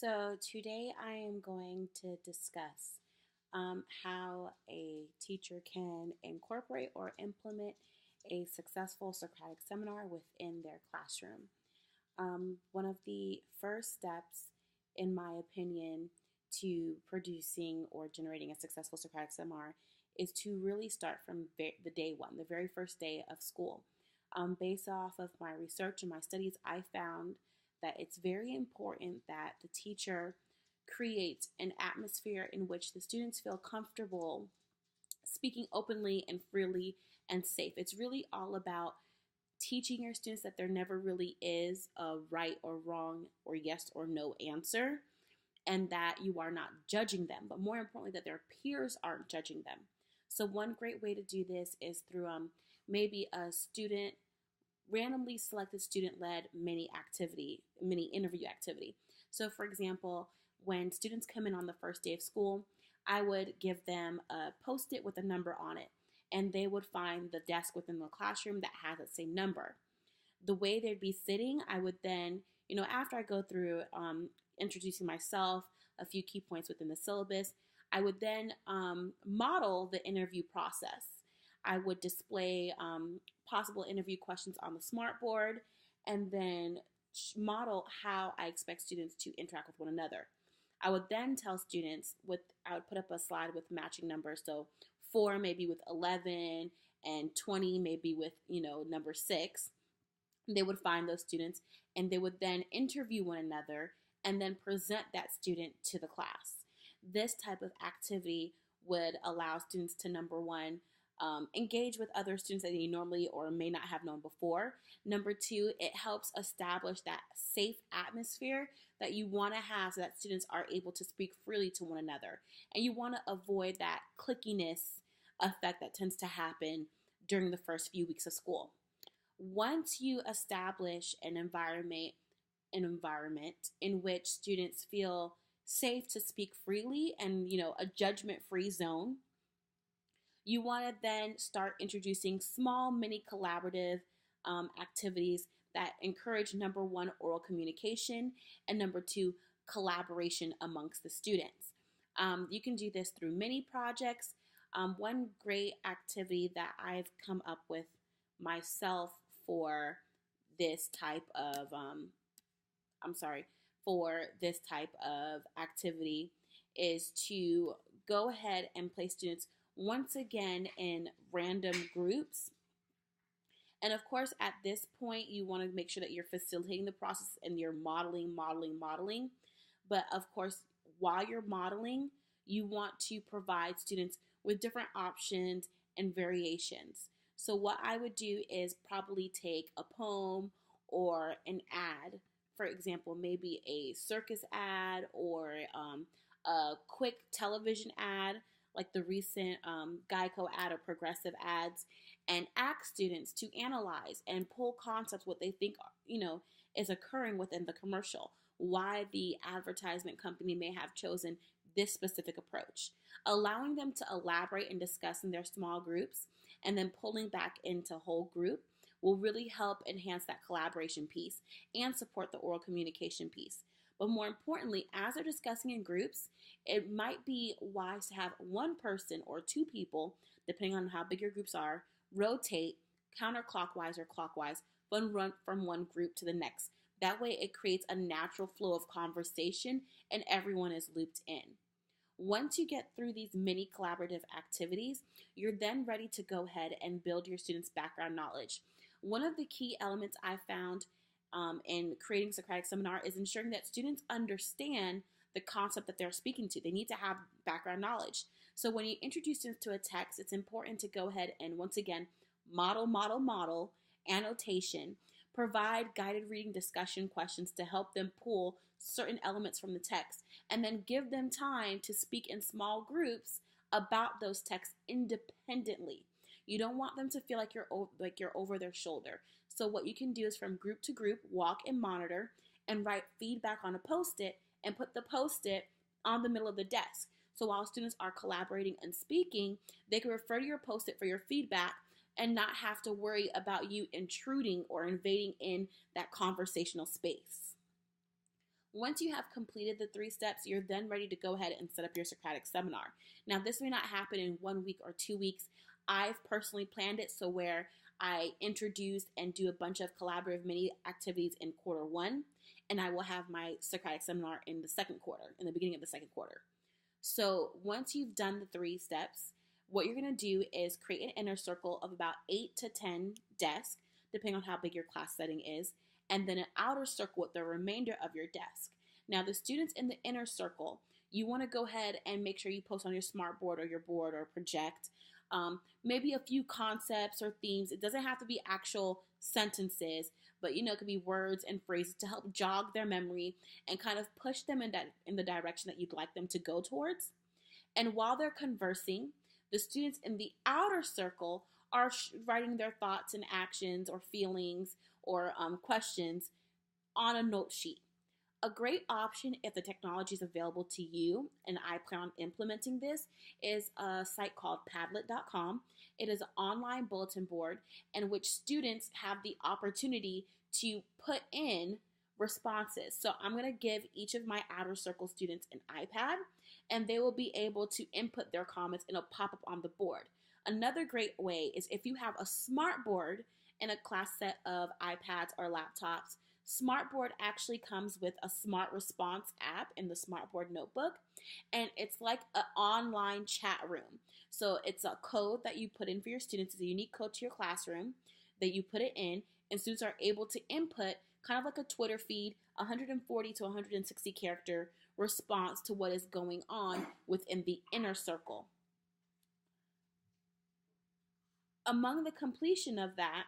So, today I am going to discuss how a teacher can incorporate or implement a successful Socratic seminar within their classroom. One of the first steps, in my opinion, to producing or generating a successful Socratic seminar is to really start from the day one, the very first day of school. Based off of my research and my studies, I found that it's very important that the teacher creates an atmosphere in which the students feel comfortable speaking openly and freely and safe. It's really all about teaching your students that there never really is a right or wrong or yes or no answer, and that you are not judging them, but more importantly, that their peers aren't judging them. So, one great way to do this is through maybe a student randomly selected student-led mini interview activity. So for example, when students come in on the first day of school, I would give them a post-it with a number on it, and they would find the desk within the classroom that has that same number. The way they'd be sitting, I would then, after I go through introducing myself, a few key points within the syllabus, I would then model the interview process. I would display possible interview questions on the smartboard and then model how I expect students to interact with one another. I would then tell students I would put up a slide with matching numbers. So 4 maybe with 11 and 20 maybe with, number 6. They would find those students and they would then interview one another and then present that student to the class. This type of activity would allow students to, number one, engage with other students that they normally or may not have known before. Number two, it helps establish that safe atmosphere that you want to have so that students are able to speak freely to one another. And you want to avoid that clickiness effect that tends to happen during the first few weeks of school. Once you establish an environment in which students feel safe to speak freely and, a judgment-free zone, you want to then start introducing small mini collaborative activities that encourage, number one, oral communication, and number two, collaboration amongst the students. You can do this through mini projects. One great activity that I've come up with myself for this type of activity is to go ahead and place students once again in random groups. And of course, at this point, you want to make sure that you're facilitating the process and you're modeling. But of course, while you're modeling, you want to provide students with different options and variations. So what I would do is probably take a poem or an ad, for example, maybe a circus ad or a quick television ad, like the recent Geico ad or progressive ads, and ask students to analyze and pull concepts, what they think, is occurring within the commercial, why the advertisement company may have chosen this specific approach. Allowing them to elaborate and discuss in their small groups and then pulling back into whole group will really help enhance that collaboration piece and support the oral communication piece. But more importantly, as they're discussing in groups, it might be wise to have one person or two people, depending on how big your groups are, rotate counterclockwise or clockwise from one group to the next. That way it creates a natural flow of conversation and everyone is looped in. Once you get through these mini collaborative activities, you're then ready to go ahead and build your students' background knowledge. One of the key elements I found in creating Socratic seminar is ensuring that students understand the concept that they're speaking to. They need to have background knowledge. So when you introduce students to a text, it's important to go ahead and once again, model, annotation, provide guided reading discussion questions to help them pull certain elements from the text, and then give them time to speak in small groups about those texts independently. You don't want them to feel like you're over their shoulder. So what you can do is from group to group, walk and monitor and write feedback on a post-it and put the post-it on the middle of the desk. So while students are collaborating and speaking, they can refer to your post-it for your feedback and not have to worry about you intruding or invading in that conversational space. Once you have completed the 3 steps, you're then ready to go ahead and set up your Socratic seminar. Now, this may not happen in 1 week or 2 weeks. I've personally planned it so where I introduce and do a bunch of collaborative mini activities in quarter 1, and I will have my Socratic seminar in the second quarter, in the beginning of the second quarter. So once you've done the 3 steps, what you're going to do is create an inner circle of about 8 to 10 desks, depending on how big your class setting is, and then an outer circle with the remainder of your desk. Now, the students in the inner circle, you want to go ahead and make sure you post on your smart board or your board or project maybe a few concepts or themes. It doesn't have to be actual sentences, but it could be words and phrases to help jog their memory and kind of push them in the direction that you'd like them to go towards. And while they're conversing, the students in the outer circle are writing their thoughts and actions or feelings or questions on a note sheet. A great option, if the technology is available to you, and I plan on implementing this, is a site called Padlet.com. It is an online bulletin board in which students have the opportunity to put in responses. So I'm going to give each of my outer circle students an iPad, and they will be able to input their comments and it'll pop up on the board. Another great way is if you have a smart board in a class set of iPads or laptops. Smartboard actually comes with a smart response app in the Smartboard notebook, and it's like an online chat room. So it's a code that you put in for your students. It's a unique code to your classroom that you put it in, and students are able to input kind of like a Twitter feed, 140 to 160 character response to what is going on within the inner circle. Among the completion of that,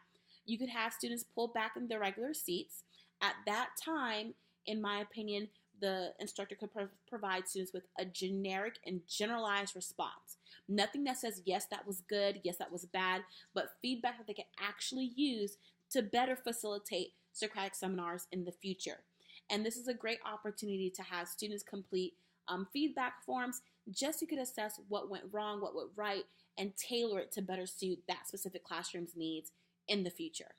you could have students pull back in their regular seats. At that time, in my opinion, the instructor could provide students with a generic and generalized response. Nothing that says, yes, that was good, yes, that was bad, but feedback that they can actually use to better facilitate Socratic seminars in the future. And this is a great opportunity to have students complete feedback forms just so you could assess what went wrong, what went right, and tailor it to better suit that specific classroom's needs in the future.